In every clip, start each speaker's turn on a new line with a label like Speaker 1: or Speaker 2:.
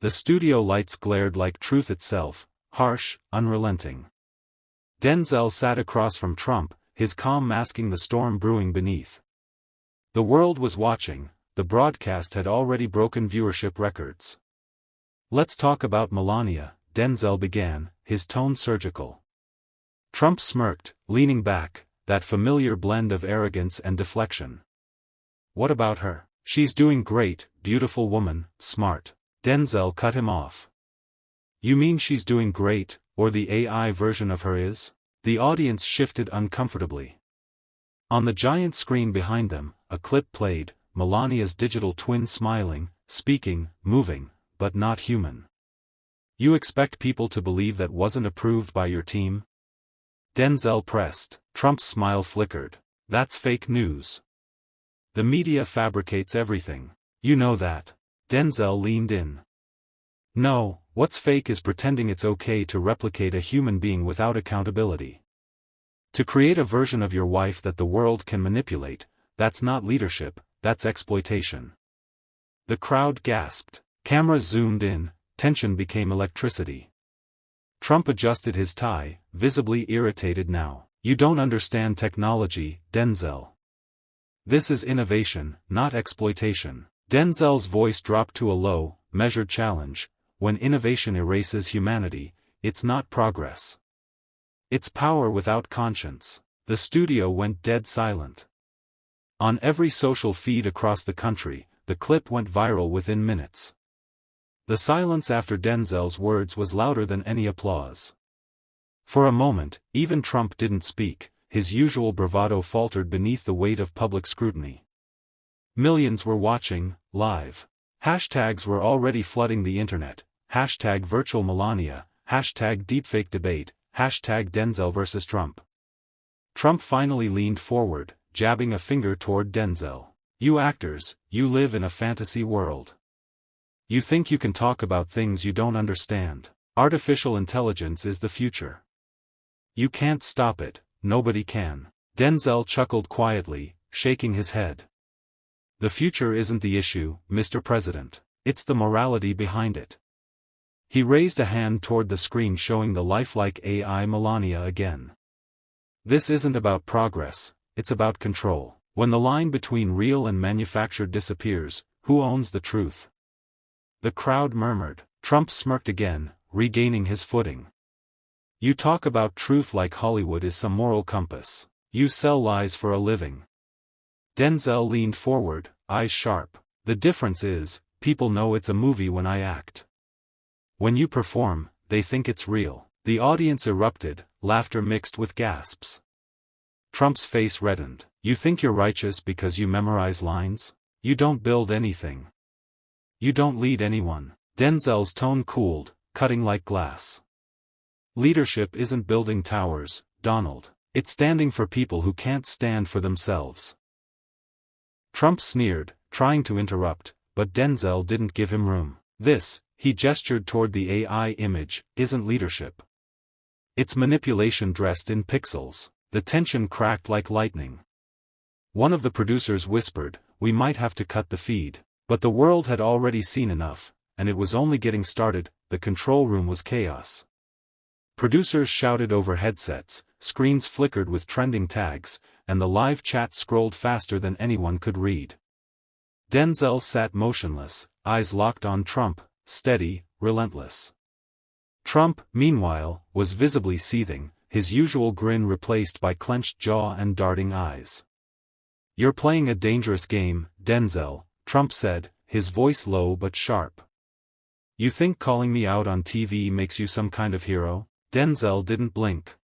Speaker 1: The studio lights glared like truth itself, harsh, unrelenting. Denzel sat across from Trump, his calm masking the storm brewing beneath. The world was watching. The broadcast had already broken viewership records. "Let's talk about Melania," Denzel began, his tone surgical. Trump smirked, leaning back, that familiar blend of arrogance and deflection. "What about her? She's doing great, beautiful woman, smart." Denzel cut him off. "You mean she's doing great, or the AI version of her is?" The audience shifted uncomfortably. On the giant screen behind them, a clip played, Melania's digital twin smiling, speaking, moving, but not human. "You expect people to believe that wasn't approved by your team?" Denzel pressed. Trump's smile flickered. "That's fake news. The media fabricates everything. You know that." Denzel leaned in. "No, what's fake is pretending it's okay to replicate a human being without accountability. To create a version of your wife that the world can manipulate, that's not leadership, that's exploitation." The crowd gasped. Cameras zoomed in, tension became electricity. Trump adjusted his tie, visibly irritated now. "You don't understand technology, Denzel. This is innovation, not exploitation." Denzel's voice dropped to a low, measured challenge. "When innovation erases humanity, it's not progress. It's power without conscience." The studio went dead silent. On every social feed across the country, the clip went viral within minutes. The silence after Denzel's words was louder than any applause. For a moment, even Trump didn't speak, his usual bravado faltered beneath the weight of public scrutiny. Millions were watching, live. Hashtags were already flooding the internet. Hashtag virtual Melania, hashtag deepfake debate, hashtag Denzel versus Trump. Trump finally leaned forward, jabbing a finger toward Denzel. "You actors, you live in a fantasy world. You think you can talk about things you don't understand. Artificial intelligence is the future. You can't stop it, nobody can." Denzel chuckled quietly, shaking his head. "The future isn't the issue, Mr. President. It's the morality behind it." He raised a hand toward the screen showing the lifelike AI Melania again. "This isn't about progress, it's about control. When the line between real and manufactured disappears, who owns the truth?" The crowd murmured. Trump smirked again, regaining his footing. "You talk about truth like Hollywood is some moral compass. You sell lies for a living." Denzel leaned forward, eyes sharp. "The difference is, people know it's a movie when I act. When you perform, they think it's real." The audience erupted, laughter mixed with gasps. Trump's face reddened. "You think you're righteous because you memorize lines? You don't build anything. You don't lead anyone." Denzel's tone cooled, cutting like glass. "Leadership isn't building towers, Donald. It's standing for people who can't stand for themselves." Trump sneered, trying to interrupt, but Denzel didn't give him room. "This," he gestured toward the AI image, "isn't leadership. It's manipulation dressed in pixels." The tension cracked like lightning. One of the producers whispered, "We might have to cut the feed." But the world had already seen enough, and it was only getting started. The control room was chaos. Producers shouted over headsets, screens flickered with trending tags, and the live chat scrolled faster than anyone could read. Denzel sat motionless, eyes locked on Trump, steady, relentless. Trump, meanwhile, was visibly seething, his usual grin replaced by clenched jaw and darting eyes. "You're playing a dangerous game, Denzel," Trump said, his voice low but sharp. "You think calling me out on TV makes you some kind of hero?" Denzel didn't blink.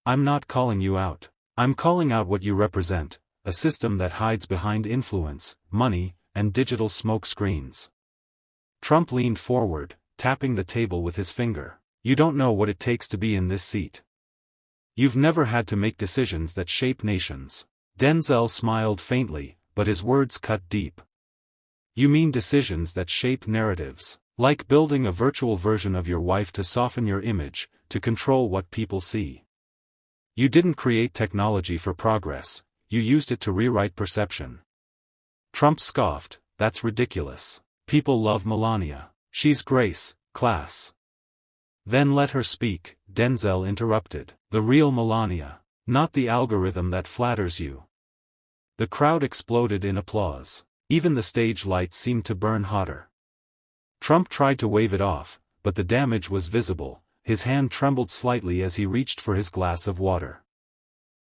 Speaker 1: "I'm not calling you out. I'm calling out what you represent, a system that hides behind influence, money, and digital smoke screens." Trump leaned forward, tapping the table with his finger. "You don't know what it takes to be in this seat. You've never had to make decisions that shape nations." Denzel smiled faintly, but his words cut deep. "You mean decisions that shape narratives, like building a virtual version of your wife to soften your image, to control what people see. You didn't create technology for progress, you used it to rewrite perception." Trump scoffed, "That's ridiculous. People love Melania. She's grace, class. Then let her speak, Denzel interrupted. The real Melania. Not the algorithm that flatters you. The crowd exploded in applause. Even the stage lights seemed to burn hotter. Trump tried to wave it off, but the damage was visible. His hand trembled slightly as he reached for his glass of water.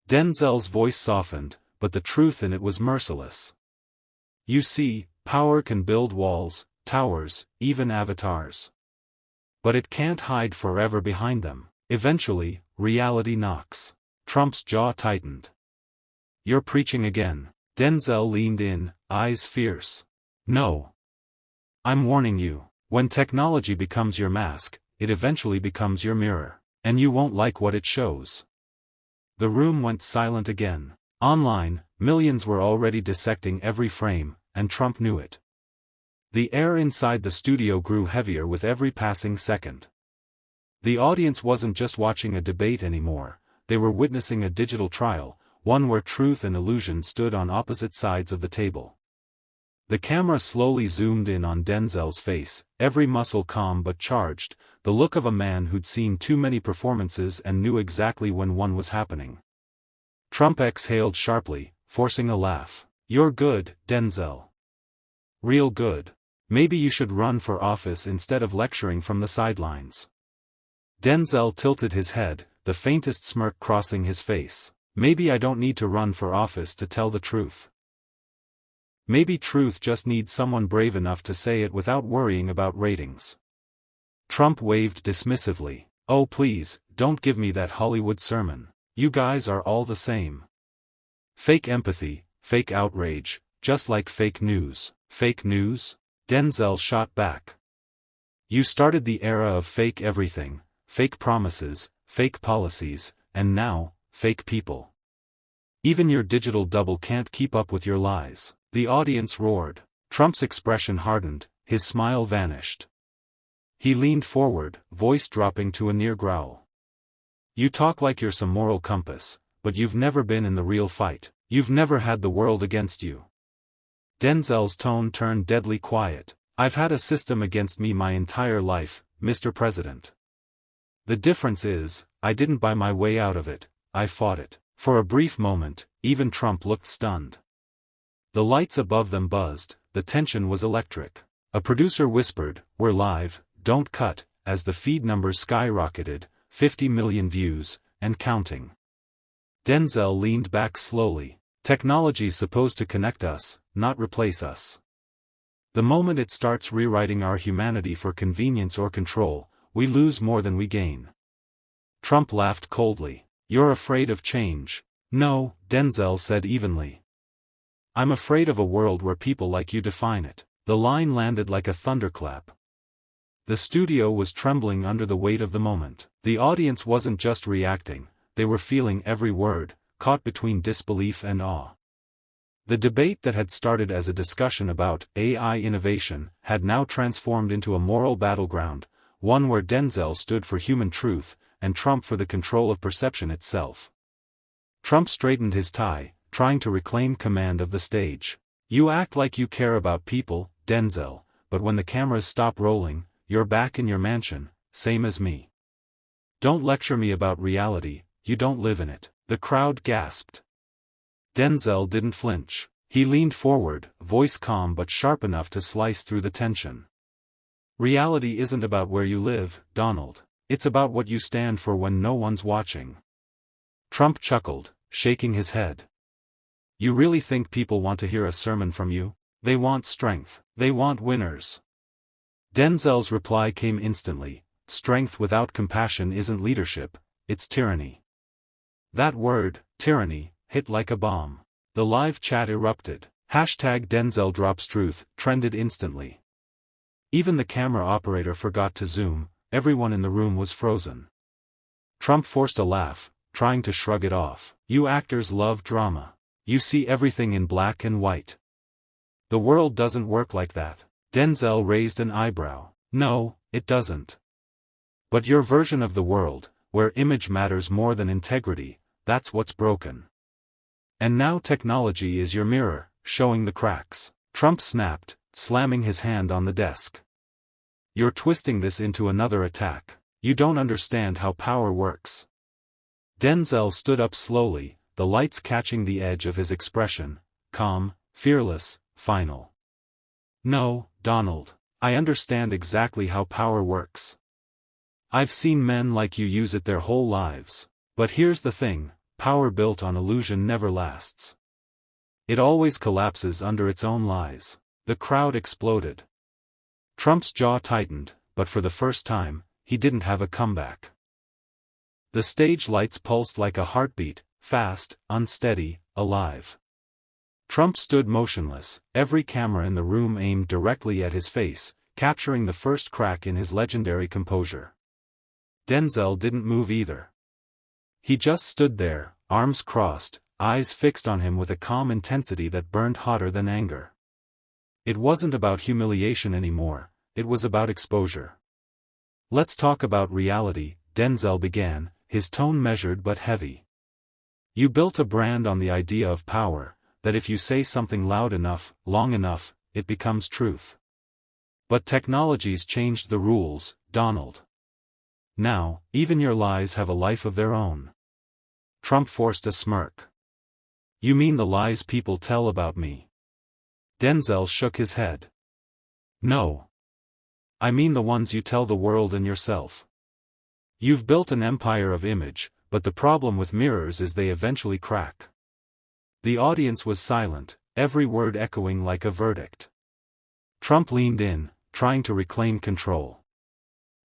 Speaker 1: Denzel's voice softened, but the truth in it was merciless. You see, power can build walls, towers, even avatars. But it can't hide forever behind them. Eventually, reality knocks. Trump's jaw tightened. You're preaching again. Denzel leaned in, eyes fierce. No. I'm warning you, when technology becomes your mask, it eventually becomes your mirror, and you won't like what it shows. The room went silent again. Online, millions were already dissecting every frame, and Trump knew it. The air inside the studio grew heavier with every passing second. The audience wasn't just watching a debate anymore, they were witnessing a digital trial, one where truth and illusion stood on opposite sides of the table. The camera slowly zoomed in on Denzel's face, every muscle calm but charged, the look of a man who'd seen too many performances and knew exactly when one was happening. Trump exhaled sharply, forcing a laugh. You're good, Denzel. Real good. Maybe you should run for office instead of lecturing from the sidelines. Denzel tilted his head, the faintest smirk crossing his face. Maybe I don't need to run for office to tell the truth. Maybe truth just needs someone brave enough to say it without worrying about ratings. Trump waved dismissively. Oh please, don't give me that Hollywood sermon. You guys are all the same. Fake empathy, fake outrage, just like fake news. Fake news? Denzel shot back. You started the era of fake everything, fake promises, fake policies, and now, fake people. Even your digital double can't keep up with your lies. The audience roared. Trump's expression hardened, his smile vanished. He leaned forward, voice dropping to a near growl. You talk like you're some moral compass, but you've never been in the real fight. You've never had the world against you. Denzel's tone turned deadly quiet. I've had a system against me my entire life, Mr. President. The difference is, I didn't buy my way out of it, I fought it. For a brief moment, even Trump looked stunned. The lights above them buzzed, the tension was electric. A producer whispered, "We're live, don't cut," as the feed numbers skyrocketed, 50 million views, and counting. Denzel leaned back slowly. Technology's supposed to connect us, not replace us. The moment it starts rewriting our humanity for convenience or control, we lose more than we gain. Trump laughed coldly. You're afraid of change. No, Denzel said evenly. I'm afraid of a world where people like you define it. The line landed like a thunderclap. The studio was trembling under the weight of the moment. The audience wasn't just reacting, they were feeling every word, caught between disbelief and awe. The debate that had started as a discussion about AI innovation had now transformed into a moral battleground, one where Denzel stood for human truth, and Trump for the control of perception itself. Trump straightened his tie, trying to reclaim command of the stage. You act like you care about people, Denzel, but when the cameras stop rolling, you're back in your mansion, same as me. Don't lecture me about reality, you don't live in it. The crowd gasped. Denzel didn't flinch. He leaned forward, voice calm but sharp enough to slice through the tension. Reality isn't about where you live, Donald. It's about what you stand for when no one's watching. Trump chuckled, shaking his head. You really think people want to hear a sermon from you? They want strength. They want winners. Denzel's reply came instantly. Strength without compassion isn't leadership, it's tyranny. That word, tyranny, hit like a bomb. The live chat erupted. #DenzelDropsTruth trended instantly. Even the camera operator forgot to zoom, everyone in the room was frozen. Trump forced a laugh, trying to shrug it off. You actors love drama. You see everything in black and white. The world doesn't work like that. Denzel raised an eyebrow. No, it doesn't. But your version of the world, where image matters more than integrity, that's what's broken. And now technology is your mirror, showing the cracks. Trump snapped, slamming his hand on the desk. You're twisting this into another attack. You don't understand how power works. Denzel stood up slowly, the lights catching the edge of his expression, calm, fearless, final. No, Donald, I understand exactly how power works. I've seen men like you use it their whole lives. But here's the thing, power built on illusion never lasts. It always collapses under its own lies. The crowd exploded. Trump's jaw tightened, but for the first time, he didn't have a comeback. The stage lights pulsed like a heartbeat, fast, unsteady, alive. Trump stood motionless, every camera in the room aimed directly at his face, capturing the first crack in his legendary composure. Denzel didn't move either. He just stood there, arms crossed, eyes fixed on him with a calm intensity that burned hotter than anger. It wasn't about humiliation anymore, it was about exposure. Let's talk about reality, Denzel began, his tone measured but heavy. You built a brand on the idea of power, that if you say something loud enough, long enough, it becomes truth. But technology's changed the rules, Donald. Now, even your lies have a life of their own. Trump forced a smirk. You mean the lies people tell about me? Denzel shook his head. No. I mean the ones you tell the world and yourself. You've built an empire of image, but the problem with mirrors is they eventually crack. The audience was silent, every word echoing like a verdict. Trump leaned in, trying to reclaim control.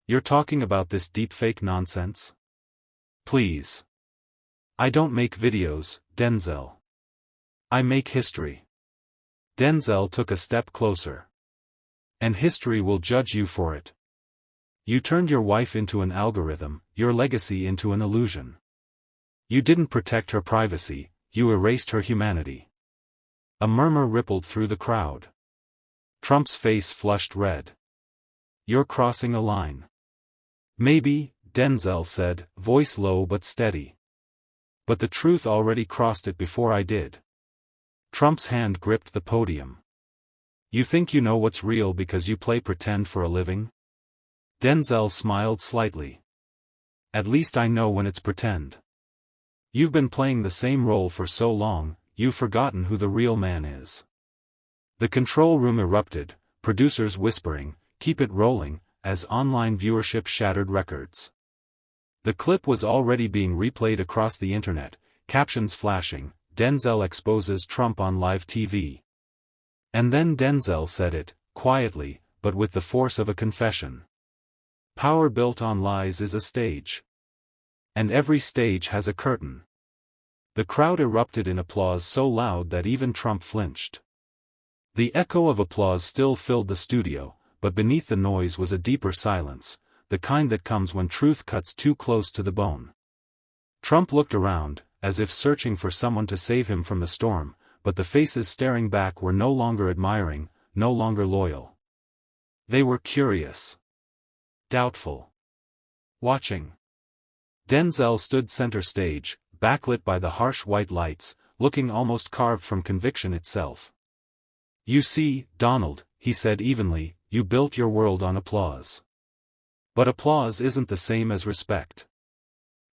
Speaker 1: You're talking about this deepfake nonsense? Please. I don't make videos, Denzel. I make history. Denzel took a step closer. And history will judge you for it. You turned your wife into an algorithm, your legacy into an illusion. You didn't protect her privacy, you erased her humanity. A murmur rippled through the crowd. Trump's face flushed red. You're crossing a line. Maybe, Denzel said, voice low but steady. But the truth already crossed it before I did. Trump's hand gripped the podium. You think you know what's real because you play pretend for a living? Denzel smiled slightly. At least I know when it's pretend. You've been playing the same role for so long, you've forgotten who the real man is. The control room erupted, producers whispering, "Keep it rolling," as online viewership shattered records. The clip was already being replayed across the internet, captions flashing, Denzel exposes Trump on live TV. And then Denzel said it, quietly, but with the force of a confession. Power built on lies is a stage. And every stage has a curtain. The crowd erupted in applause so loud that even Trump flinched. The echo of applause still filled the studio, but beneath the noise was a deeper silence, the kind that comes when truth cuts too close to the bone. Trump looked around, as if searching for someone to save him from the storm, but the faces staring back were no longer admiring, no longer loyal. They were curious. Doubtful. Watching. Denzel stood center stage, backlit by the harsh white lights, looking almost carved from conviction itself. You see, Donald, he said evenly, you built your world on applause. But applause isn't the same as respect.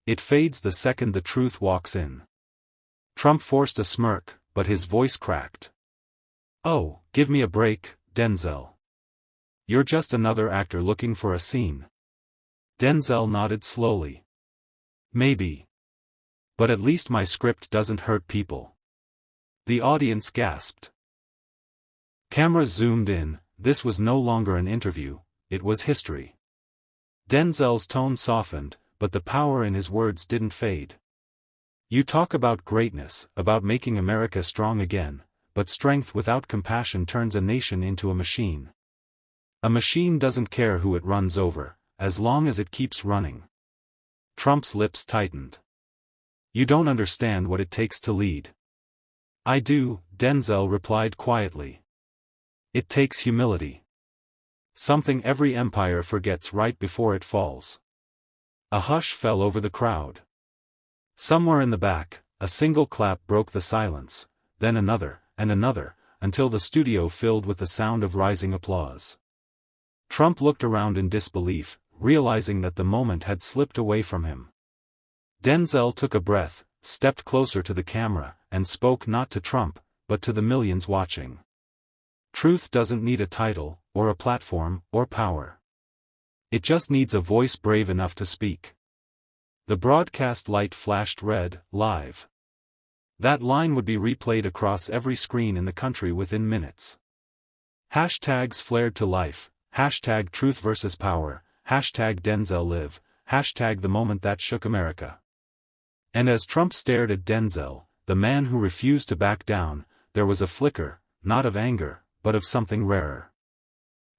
Speaker 1: It fades the second the truth walks in. Trump forced a smirk, but his voice cracked. Oh, give me a break, Denzel. You're just another actor looking for a scene. Denzel nodded slowly. Maybe. But at least my script doesn't hurt people. The audience gasped. Cameras zoomed in, this was no longer an interview, it was history. Denzel's tone softened, but the power in his words didn't fade. You talk about greatness, about making America strong again, but strength without compassion turns a nation into a machine. A machine doesn't care who it runs over, as long as it keeps running. Trump's lips tightened. You don't understand what it takes to lead. I do, Denzel replied quietly. It takes humility. Something every empire forgets right before it falls. A hush fell over the crowd. Somewhere in the back, a single clap broke the silence, then another, and another, until the studio filled with the sound of rising applause. Trump looked around in disbelief, realizing that the moment had slipped away from him. Denzel took a breath, stepped closer to the camera, and spoke not to Trump, but to the millions watching. Truth doesn't need a title, or a platform, or power. It just needs a voice brave enough to speak. The broadcast light flashed red, live. That line would be replayed across every screen in the country within minutes. Hashtags flared to life, hashtag truth versus power, hashtag Denzel live, hashtag the moment that shook America. And as Trump stared at Denzel, the man who refused to back down, there was a flicker, not of anger, but of something rarer.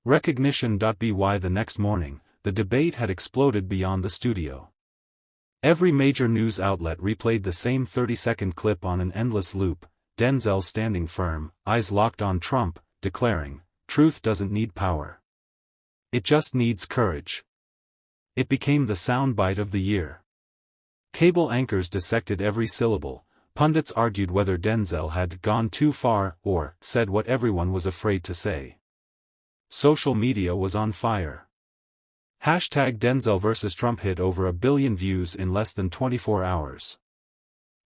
Speaker 1: Recognition. By the next morning, the debate had exploded beyond the studio. Every major news outlet replayed the same 30-second clip on an endless loop, Denzel standing firm, eyes locked on Trump, declaring, "Truth doesn't need power. It just needs courage." It became the soundbite of the year. Cable anchors dissected every syllable, pundits argued whether Denzel had gone too far or said what everyone was afraid to say. Social media was on fire. Hashtag Denzel vs. Trump hit over 1 billion views in less than 24 hours.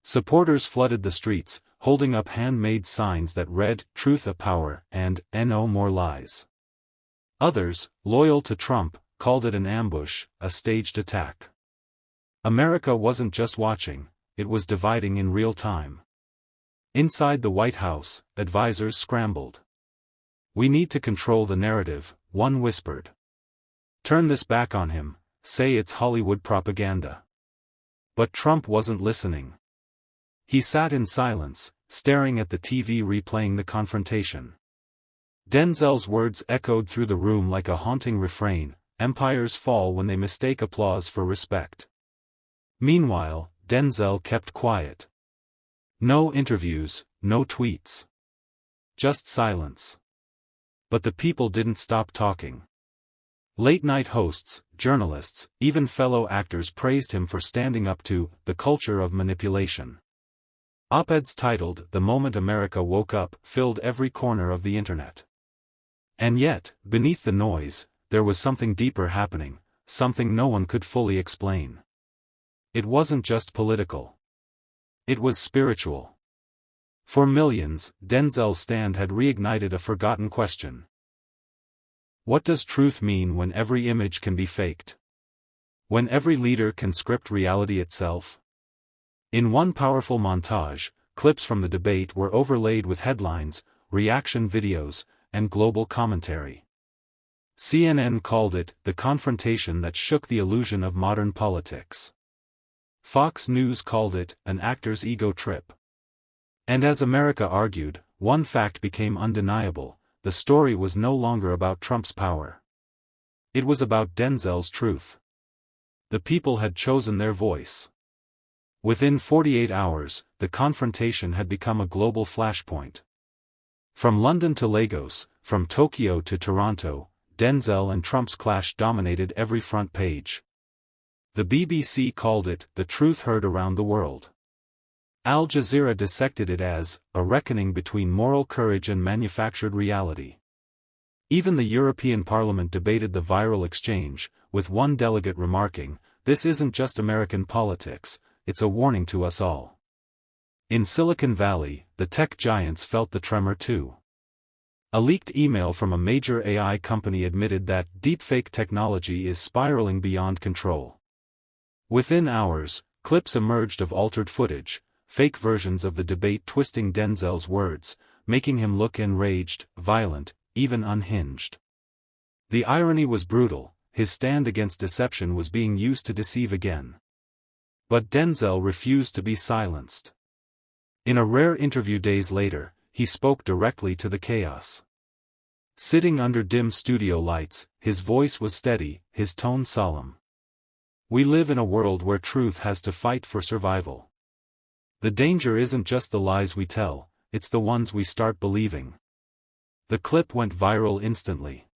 Speaker 1: Supporters flooded the streets, holding up handmade signs that read, "Truth a power," and "No more lies." Others, loyal to Trump, called it an ambush, a staged attack. America wasn't just watching, it was dividing in real time. Inside the White House, advisors scrambled. "We need to control the narrative," one whispered. "Turn this back on him, say it's Hollywood propaganda." But Trump wasn't listening. He sat in silence, staring at the TV replaying the confrontation. Denzel's words echoed through the room like a haunting refrain, "Empires fall when they mistake applause for respect." Meanwhile, Denzel kept quiet. No interviews, no tweets. Just silence. But the people didn't stop talking. Late-night hosts, journalists, even fellow actors praised him for standing up to the culture of manipulation. Op-eds titled "The Moment America Woke Up" filled every corner of the internet. And yet, beneath the noise, there was something deeper happening, something no one could fully explain. It wasn't just political. It was spiritual. For millions, Denzel's stand had reignited a forgotten question. What does truth mean when every image can be faked? When every leader can script reality itself? In one powerful montage, clips from the debate were overlaid with headlines, reaction videos, and global commentary. CNN called it the confrontation that shook the illusion of modern politics. Fox News called it an actor's ego trip. And as America argued, one fact became undeniable: the story was no longer about Trump's power. It was about Denzel's truth. The people had chosen their voice. Within 48 hours, the confrontation had become a global flashpoint. From London to Lagos, from Tokyo to Toronto, Denzel and Trump's clash dominated every front page. The BBC called it the truth heard around the world. Al Jazeera dissected it as a reckoning between moral courage and manufactured reality. Even the European Parliament debated the viral exchange, with one delegate remarking, "This isn't just American politics, it's a warning to us all." In Silicon Valley, the tech giants felt the tremor too. A leaked email from a major AI company admitted that deepfake technology is spiraling beyond control. Within hours, clips emerged of altered footage, fake versions of the debate twisting Denzel's words, making him look enraged, violent, even unhinged. The irony was brutal: his stand against deception was being used to deceive again. But Denzel refused to be silenced. In a rare interview days later, he spoke directly to the chaos. Sitting under dim studio lights, his voice was steady, his tone solemn. "We live in a world where truth has to fight for survival. The danger isn't just the lies we tell, it's the ones we start believing." The clip went viral instantly.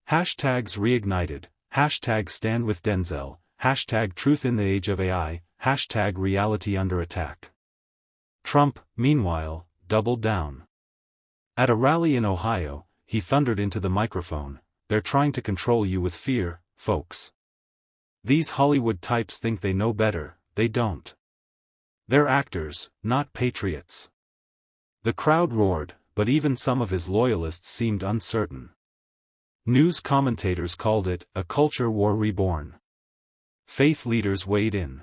Speaker 1: Hashtags reignited, hashtag stand with Denzel, hashtag truth in the age of AI, hashtag reality under attack. Trump, meanwhile, doubled down. At a rally in Ohio, he thundered into the microphone, they're trying to control you with fear, folks. These Hollywood types think they know better, they don't. They're actors, not patriots. The crowd roared, but even some of his loyalists seemed uncertain. News commentators called it a culture war reborn. Faith leaders weighed in.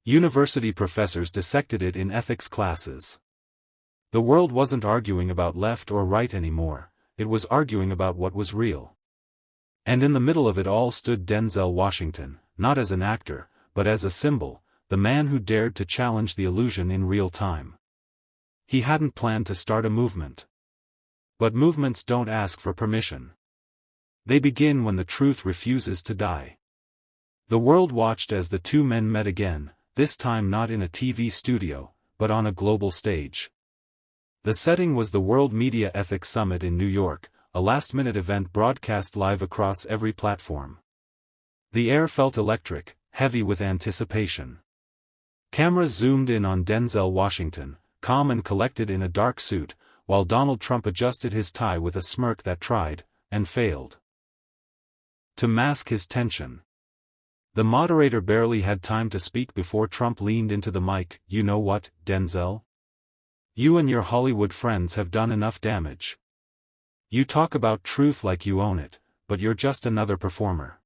Speaker 1: University professors dissected it in ethics classes. The world wasn't arguing about left or right anymore, it was arguing about what was real. And in the middle of it all stood Denzel Washington, not as an actor, but as a symbol, the man who dared to challenge the illusion in real time. He hadn't planned to start a movement. But movements don't ask for permission. They begin when the truth refuses to die. The world watched as the two men met again, this time not in a TV studio, but on a global stage. The setting was the World Media Ethics Summit in New York, a last-minute event broadcast live across every platform. The air felt electric, heavy with anticipation. Cameras zoomed in on Denzel Washington, calm and collected in a dark suit, while Donald Trump adjusted his tie with a smirk that tried, and failed, to mask his tension. The moderator barely had time to speak before Trump leaned into the mic. "You know what, Denzel? You and your Hollywood friends have done enough damage. You talk about truth like you own it, but you're just another performer."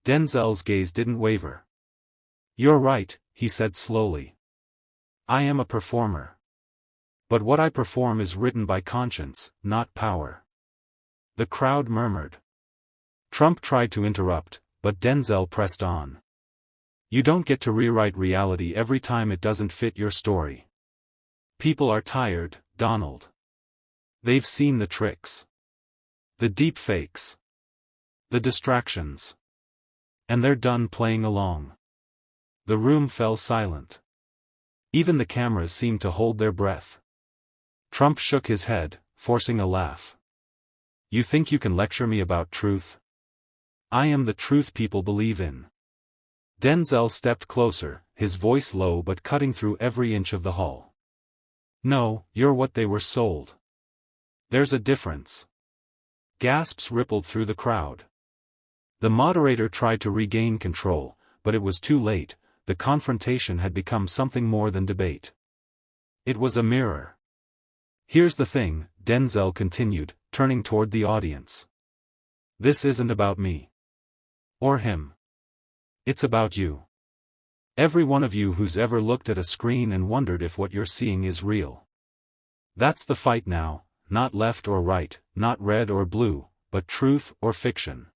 Speaker 1: Denzel's gaze didn't waver. "You're right," he said slowly. "I am a performer. But what I perform is written by conscience, not power." The crowd murmured. Trump tried to interrupt, but Denzel pressed on. "You don't get to rewrite reality every time it doesn't fit your story. People are tired, Donald. They've seen the tricks. The deepfakes. The distractions. And they're done playing along." The room fell silent. Even the cameras seemed to hold their breath. Trump shook his head, forcing a laugh. "You think you can lecture me about truth? I am the truth people believe in." Denzel stepped closer, his voice low but cutting through every inch of the hall. "No, you're what they were sold. There's a difference." Gasps rippled through the crowd. The moderator tried to regain control, but it was too late. The confrontation had become something more than debate. It was a mirror. "Here's the thing," Denzel continued, turning toward the audience. "This isn't about me. Or him. It's about you. Every one of you who's ever looked at a screen and wondered if what you're seeing is real. That's the fight now, not left or right, not red or blue, but truth or fiction."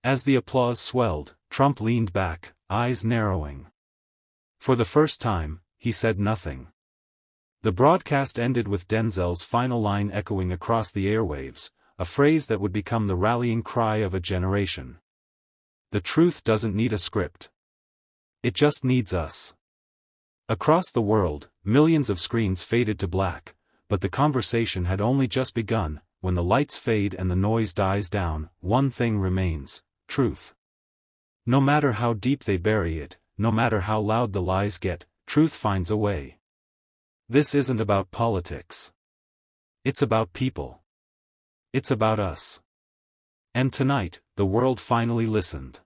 Speaker 1: As the applause swelled, Trump leaned back, eyes narrowing. For the first time, he said nothing. The broadcast ended with Denzel's final line echoing across the airwaves, a phrase that would become the rallying cry of a generation. "The truth doesn't need a script. It just needs us." Across the world, millions of screens faded to black, but the conversation had only just begun. When the lights fade and the noise dies down, one thing remains: truth. No matter how deep they bury it, no matter how loud the lies get, truth finds a way. This isn't about politics. It's about people. It's about us. And tonight, the world finally listened.